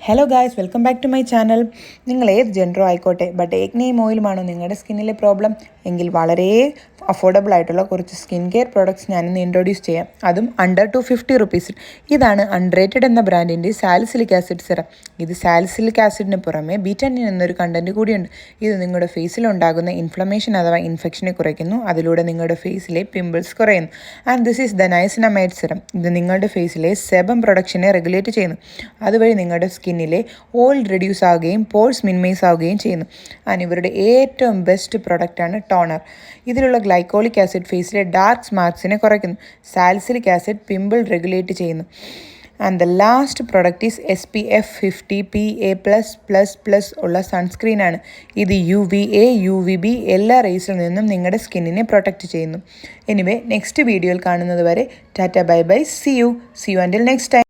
Hello guys, welcome back to my channel. നിങ്ങൾ ഏത് ജെൻഡറോ ആയിക്കോട്ടെ, ബട്ട് ഏക്നെയിം ഓയിലുമാണോ നിങ്ങളുടെ സ്കിന്നിലെ പ്രോബ്ലം എങ്കിൽ വളരെ അഫോർഡബിൾ ആയിട്ടുള്ള കുറച്ച് സ്കിൻ കെയർ പ്രോഡക്റ്റ്സ് ഞാനിന്ന് ഇൻട്രൊഡ്യൂസ് ചെയ്യാം, അതും അണ്ടർ 250 റുപ്പീസിൽ. ഇതാണ് അൺറേറ്റഡ് എന്ന ബ്രാൻഡിൻ്റെ സാലിസിലിക് ആസിഡ് സിറം. ഇത് സാലിസിലിക് ആസിഡിന് പുറമെ ബീറ്റാനിൻ എന്നൊരു കണ്ടൻറ്റ് കൂടിയുണ്ട്. ഇത് നിങ്ങളുടെ ഫേസിലുണ്ടാകുന്ന ഇൻഫ്ലമേഷൻ അഥവാ ഇൻഫെക്ഷനെ കുറയ്ക്കുന്നു. അതിലൂടെ നിങ്ങളുടെ ഫേസിലെ പിമ്പിൾസ് കുറയുന്നു. And this is the niacinamide serum. ഇത് നിങ്ങളുടെ ഫേസിലെ സെബം പ്രൊഡക്ഷനെ റെഗുലേറ്റ് ചെയ്യുന്നു. അതുവഴി നിങ്ങളുടെ സ്കിന്നിലെ ഓയിൽ റെഡ്യൂസ് ആവുകയും പോഴ്സ് മിനിമൈസ് ആവുകയും ചെയ്യുന്നു. ആൻഡ് ഇവരുടെ ഏറ്റവും ബെസ്റ്റ് പ്രൊഡക്റ്റാണ് ടോണർ. ഇതിലുള്ള ഗ്ലൈക്കോളിക് ആസിഡ് ഫേസിലെ ഡാർക്ക് മാർക്സിനെ കുറയ്ക്കുന്നു. സാലിസിലിക് ആസിഡ് പിമ്പിൾ റെഗുലേറ്റ് ചെയ്യുന്നു. And the last product is SPF 50 PA+++ ഉള്ള സൺസ്ക്രീനാണ്. ഇത് UVA UVB എല്ലാ റേസിൽ നിന്നും നിങ്ങളുടെ സ്കിന്നിനെ പ്രൊട്ടക്റ്റ് ചെയ്യുന്നു. എനിവേ, നെക്സ്റ്റ് വീഡിയോയിൽ കാണുന്നത് വരെ tata bye bye. See you until next time.